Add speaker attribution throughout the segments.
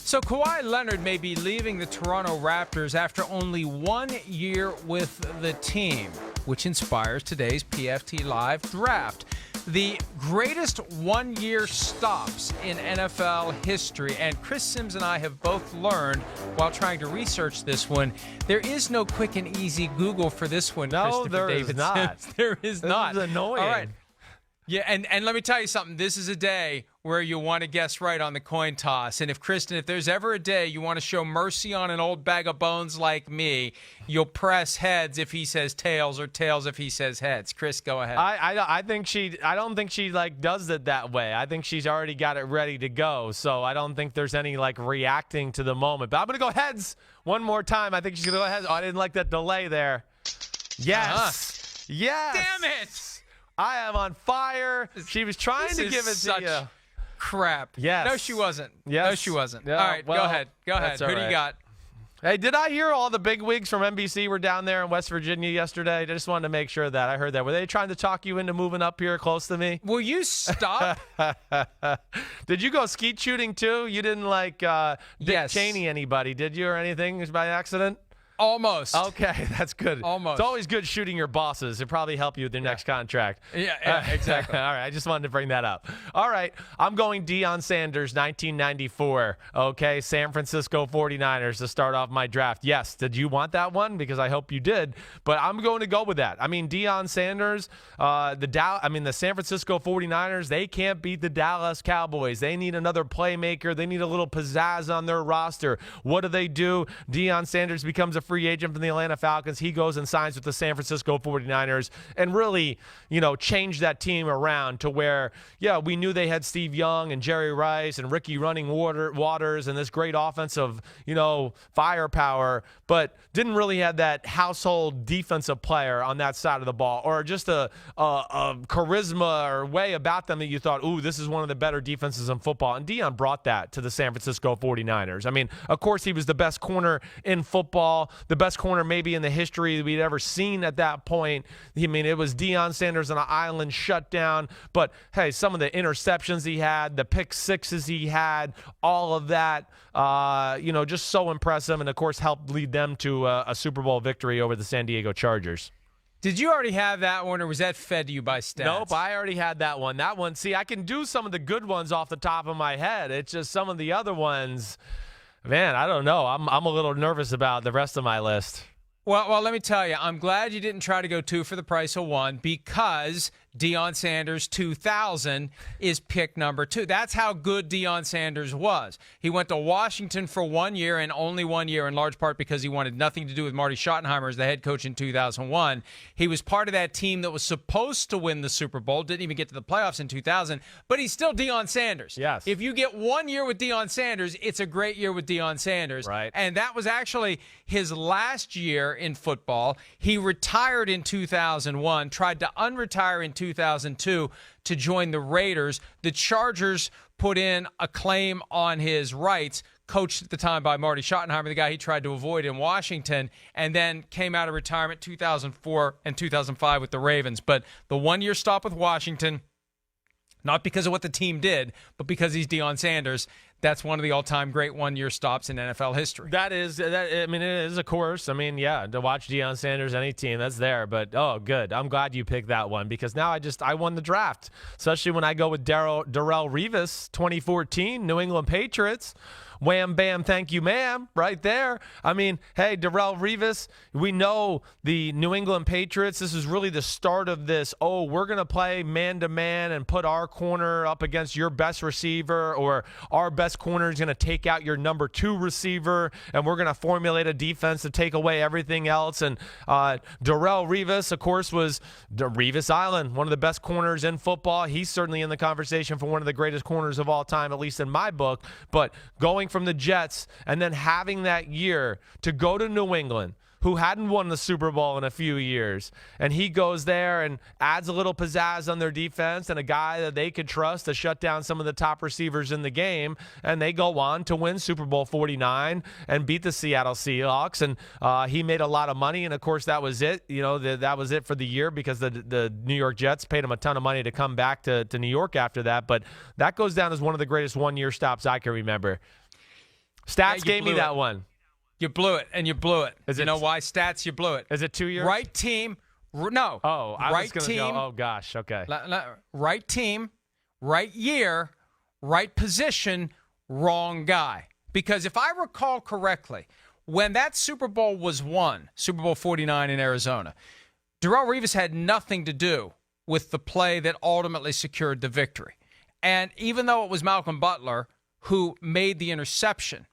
Speaker 1: So Kawhi Leonard may be leaving the Toronto Raptors after only 1 year with the team, which inspires today's PFT Live Draft. The greatest one-year stops in NFL history, and Chris Simms and I have both learned while trying to research this one, there is no quick and easy Google for this one.
Speaker 2: No, there is not.
Speaker 1: There is not.
Speaker 2: This is annoying.
Speaker 1: All right. Yeah, and let me tell you something. This is a day where you want to guess right on the coin toss. And if there's ever a day you want to show mercy on an old bag of bones like me, you'll press heads if he says tails or tails if he says heads. Chris, go ahead.
Speaker 2: I don't think she like does it that way. I think she's already got it ready to go. So I don't think there's any like reacting to the moment. But I'm gonna go heads one more time. I think she's gonna go heads. Oh, I didn't like that delay there. Yes. Yes.
Speaker 1: Damn it.
Speaker 2: I am on fire. She was trying to give it to you.
Speaker 1: Crap.
Speaker 2: Yes.
Speaker 1: No, she wasn't.
Speaker 2: Yes.
Speaker 1: No, she wasn't.
Speaker 2: Yeah,
Speaker 1: all right,
Speaker 2: well,
Speaker 1: go ahead. Go ahead. Who do you got?
Speaker 2: Hey, did I hear all the big wigs from NBC were down there in West Virginia yesterday? I just wanted to make sure that I heard that. Were they trying to talk you into moving up here close to me?
Speaker 1: Will you stop?
Speaker 2: Did you go skeet shooting too? You didn't like Dick
Speaker 1: Yes.
Speaker 2: Cheney anybody, did you, or anything by accident?
Speaker 1: Almost.
Speaker 2: Okay, that's good.
Speaker 1: Almost.
Speaker 2: It's always good shooting your bosses. It'll probably help you with your next contract.
Speaker 1: Yeah, exactly.
Speaker 2: All right, I just wanted to bring that up. All right, I'm going Dion Sanders, 1994. Okay, San Francisco 49ers to start off my draft. Yes, did you want that one? Because I hope you did. But I'm going to go with that. I mean, Dion Sanders, the San Francisco 49ers, they can't beat the Dallas Cowboys. They need another playmaker. They need a little pizzazz on their roster. What do? Dion Sanders becomes a free agent from the Atlanta Falcons. He goes and signs with the San Francisco 49ers and really, changed that team around to where, we knew they had Steve Young and Jerry Rice and Ricky Running Waters and this great offensive, firepower, but didn't really have that household defensive player on that side of the ball or just a charisma or way about them that you thought, ooh, this is one of the better defenses in football. And Dion brought that to the San Francisco 49ers. I mean, of course, he was the best corner in football, the best corner maybe in the history we'd ever seen at that point. I mean, it was Dion Sanders on an island shutdown. But, hey, some of the interceptions he had, the pick sixes he had, all of that, just so impressive. And, of course, helped lead them to a Super Bowl victory over the San Diego Chargers.
Speaker 1: Did you already have that one, or was that fed to you by stats?
Speaker 2: Nope, I already had that one. That one, see, I can do some of the good ones off the top of my head. It's just some of the other ones, man, I don't know. I'm a little nervous about the rest of my list.
Speaker 1: Well, let me tell you, I'm glad you didn't try to go two for the price of one because Dion Sanders 2000 is pick number 2. That's how good Dion Sanders was. He went to Washington for 1 year and only 1 year, in large part because he wanted nothing to do with Marty Schottenheimer as the head coach in 2001. He was part of that team that was supposed to win the Super Bowl, didn't even get to the playoffs in 2000, but he's still Dion Sanders.
Speaker 2: Yes.
Speaker 1: If you get 1 year with Dion Sanders, it's a great year with Dion Sanders.
Speaker 2: Right.
Speaker 1: And that was actually his last year in football. He retired in 2001, tried to unretire in 2002 to join the Raiders. The Chargers put in a claim on his rights, coached at the time by Marty Schottenheimer, the guy he tried to avoid in Washington, and then came out of retirement 2004 and 2005 with the Ravens. But the 1 year stop with Washington, not because of what the team did, but because he's Dion Sanders. That's one of the all-time great 1 year stops in NFL history.
Speaker 2: It is, of course. I mean, yeah, to watch Dion Sanders, any team, that's there. But, oh, good. I'm glad you picked that one because now I won the draft, especially when I go with Darrell Rivas, 2014, New England Patriots. Wham, bam, thank you, ma'am, right there. I mean, hey, Darrell Rivas, we know the New England Patriots, this is really the start of this, we're going to play man-to-man and put our corner up against your best receiver, or our best corner is going to take out your number 2 receiver, and we're going to formulate a defense to take away everything else. And Darrell Rivas, of course, was Rivas Island, one of the best corners in football. He's certainly in the conversation for one of the greatest corners of all time, at least in my book. But going from the Jets and then having that year to go to New England, who hadn't won the Super Bowl in a few years, and he goes there and adds a little pizzazz on their defense and a guy that they could trust to shut down some of the top receivers in the game, and they go on to win Super Bowl 49 and beat the Seattle Seahawks, and he made a lot of money, and of course that was it. That was it for the year because the New York Jets paid him a ton of money to come back to New York after that, but that goes down as one of the greatest 1 year stops I can remember. Stats
Speaker 1: you
Speaker 2: gave me
Speaker 1: blew
Speaker 2: that
Speaker 1: it.
Speaker 2: one.
Speaker 1: You blew it, and you blew it.
Speaker 2: Is
Speaker 1: you
Speaker 2: it-
Speaker 1: know why? Stats, you blew it.
Speaker 2: Is it 2 years?
Speaker 1: Right team. No.
Speaker 2: Oh, I
Speaker 1: right
Speaker 2: was going to
Speaker 1: team.
Speaker 2: go, oh, gosh, okay.
Speaker 1: Right team, right year, right position, wrong guy. Because if I recall correctly, when that Super Bowl was won, Super Bowl 49 in Arizona, Darrell Rivas had nothing to do with the play that ultimately secured the victory. And even though it was Malcolm Butler who made the interception,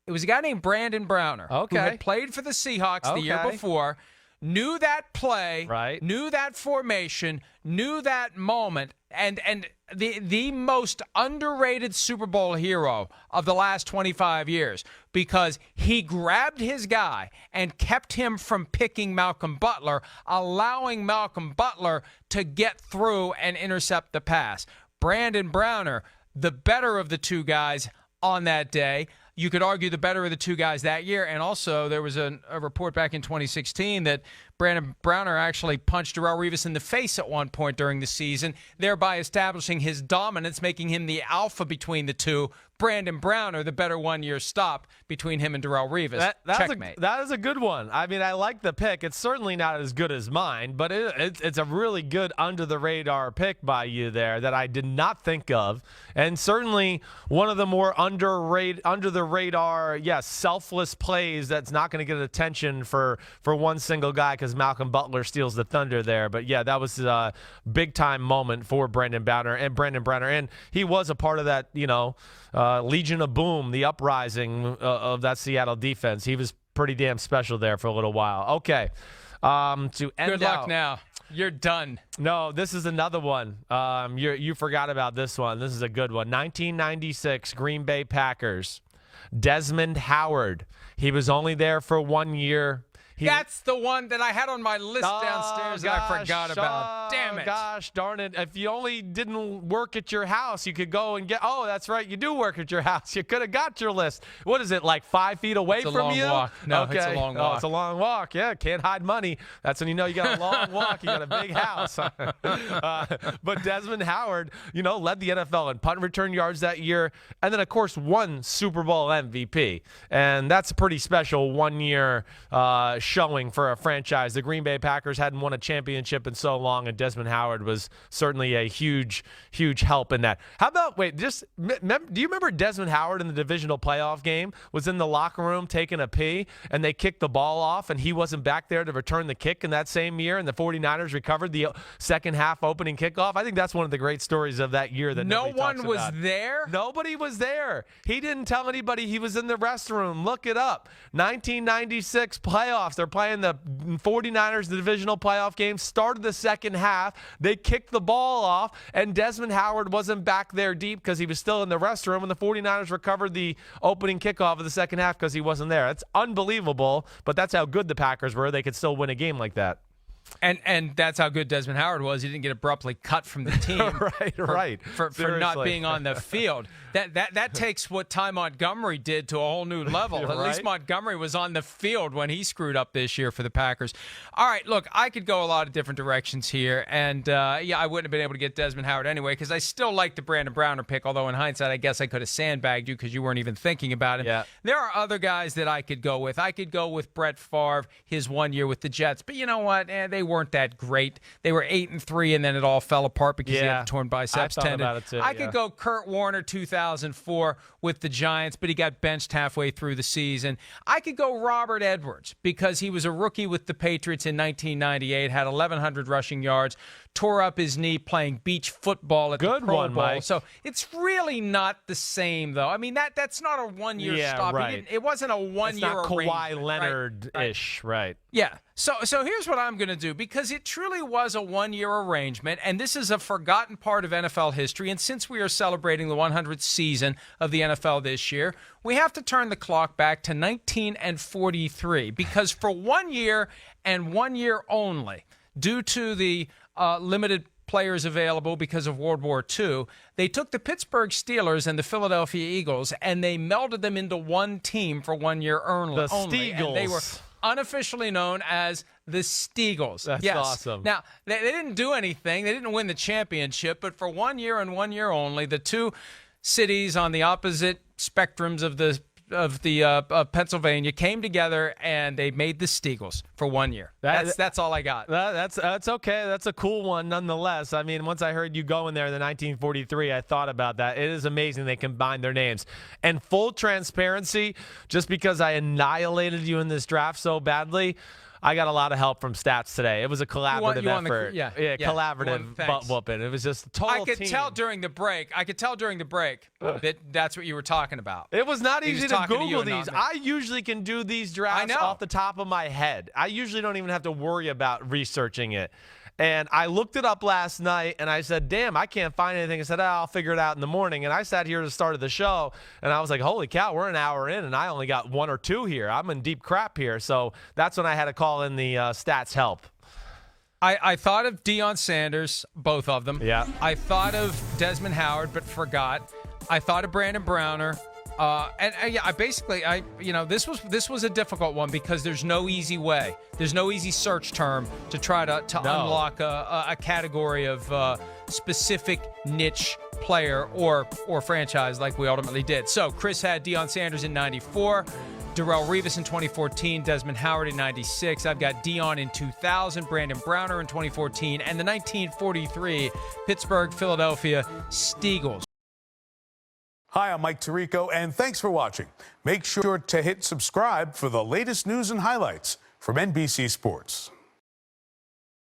Speaker 1: it was a guy named Brandon Browner who had played for the Seahawks the year before, knew that play, knew that formation, knew that moment, and the most underrated Super Bowl hero of the last 25 years, because he grabbed his guy and kept him from picking Malcolm Butler, allowing Malcolm Butler to get through and intercept the pass. Brandon Browner, the better of the two guys on that day. You could argue the better of the two guys that year. And also there was a report back in 2016 that Brandon Browner actually punched Darrell Rivas in the face at one point during the season, thereby establishing his dominance, making him the alpha between the two. Brandon Browner, the better one-year stop between him and Darrell Rivas. Checkmate.
Speaker 2: That is a good one. I mean, I like the pick. It's certainly not as good as mine, but it's a really good under-the-radar pick by you there that I did not think of, and certainly one of the more under-the-radar, selfless plays that's not going to get attention for one single guy because Malcolm Butler steals the thunder there. But, yeah, that was a big-time moment for Brandon Browner, and he was a part of that, Legion of Boom, the uprising of that Seattle defense. He was pretty damn special there for a little while. Okay. To end
Speaker 1: Good luck now. You're done.
Speaker 2: No, this is another one. You forgot about this one. This is a good one. 1996 Green Bay Packers. Desmond Howard. He was only there for 1 year.
Speaker 1: That's the one that I had on my list downstairs that I forgot about. Damn it.
Speaker 2: Gosh darn it. If you only didn't work at your house, you could go and get. Oh, that's right. You do work at your house. You could have got your list. What is it, like 5 feet away from you?
Speaker 1: It's a long walk. No,
Speaker 2: okay.
Speaker 1: it's a long walk.
Speaker 2: Oh, it's a long walk. Yeah, can't hide money. That's when you know you got a long walk. You got a big house. But Desmond Howard, led the NFL in punt and return yards that year. And then, of course, won Super Bowl MVP. And that's a pretty special 1 year showing for a franchise. The Green Bay Packers hadn't won a championship in so long, and Desmond Howard was certainly a huge help in that. How about, do you remember Desmond Howard in the divisional playoff game was in the locker room taking a pee, and they kicked the ball off, and he wasn't back there to return the kick in that same year, and the 49ers recovered the second half opening kickoff? I think that's one of the great stories of that year that
Speaker 1: no one was
Speaker 2: about.
Speaker 1: there?
Speaker 2: Nobody was there. He didn't tell anybody he was in the restroom. Look it up. 1996 playoffs. They're playing the 49ers, the divisional playoff game, started the second half. They kicked the ball off, and Desmond Howard wasn't back there deep because he was still in the restroom, and the 49ers recovered the opening kickoff of the second half because he wasn't there. It's unbelievable, but that's how good the Packers were. They could still win a game like that.
Speaker 1: And that's how good Desmond Howard was. He didn't get abruptly cut from the team for not being on the field. That takes what Ty Montgomery did to a whole new level. At least Montgomery was on the field when he screwed up this year for the Packers. All right, look, I could go a lot of different directions here, and I wouldn't have been able to get Desmond Howard anyway because I still like the Brandon Browner pick, although in hindsight I guess I could have sandbagged you because you weren't even thinking about him.
Speaker 2: Yeah.
Speaker 1: There are other guys that I could go with. I could go with Brett Favre, his 1 year with the Jets, but you know what? They weren't that great. They were 8-3, and then it all fell apart because he had a torn biceps tendon. I could go Kurt Warner 2004 with the Giants, but he got benched halfway through the season. I could go Robert Edwards because he was a rookie with the Patriots in 1998, had 1,100 rushing yards, tore up his knee playing beach football at the Pro Bowl.
Speaker 2: Mike.
Speaker 1: So it's really not the same, though. I mean, that's not a one-year stop.
Speaker 2: Right.
Speaker 1: It wasn't a one-year
Speaker 2: arrangement. It's not Kawhi
Speaker 1: arrangement.
Speaker 2: Leonard-ish, right?
Speaker 1: Yeah. So here's what I'm going to do, because it truly was a one-year arrangement, and this is a forgotten part of NFL history, and since we are celebrating the 100th season of the NFL this year, we have to turn the clock back to 1943, because for 1 year and 1 year only, due to the limited players available because of World War II, they took the Pittsburgh Steelers and the Philadelphia Eagles, and they melded them into one team for 1 year only.
Speaker 2: The Steagles.
Speaker 1: And they were unofficially known as the Steagles.
Speaker 2: That's awesome.
Speaker 1: Now, they didn't do anything. They didn't win the championship, but for 1 year and 1 year only, the two cities on the opposite spectrums of the of Pennsylvania came together and they made the Steagles for 1 year. That's all I got.
Speaker 2: That's okay. That's a cool one nonetheless. I mean, once I heard you go in there in the 1943, I thought about that. It is amazing they combined their names. And full transparency, just because I annihilated you in this draft so badly, I got a lot of help from stats today. It was a collaborative effort. Collaborative butt whooping. It was just total
Speaker 1: I could
Speaker 2: team.
Speaker 1: tell during the break that that's what you were talking about.
Speaker 2: It was not easy to Google these.
Speaker 1: I
Speaker 2: usually can do these drafts off the top of my head. I usually don't even have to worry about researching it. And I looked it up last night, and I said, damn, I can't find anything. I said, I'll figure it out in the morning. And I sat here at the start of the show, and I was like, holy cow, we're an hour in, and I only got 1 or 2 here. I'm in deep crap here. So that's when I had to call in the stats help.
Speaker 1: I thought of Dion Sanders, both of them.
Speaker 2: Yeah.
Speaker 1: I thought of Desmond Howard, but forgot. I thought of Brandon Browner. This was a difficult one because there's no easy way. There's no easy search term to try to unlock a category of specific niche player or franchise like we ultimately did. So Chris had Dion Sanders in 94, Darrell Rivas in 2014, Desmond Howard in 96. I've got Dion in 2000, Brandon Browner in 2014, and the 1943 Pittsburgh-Philadelphia Steagles.
Speaker 3: Hi, I'm Mike Tirico, and thanks for watching. Make sure to hit subscribe for the latest news and highlights from NBC Sports.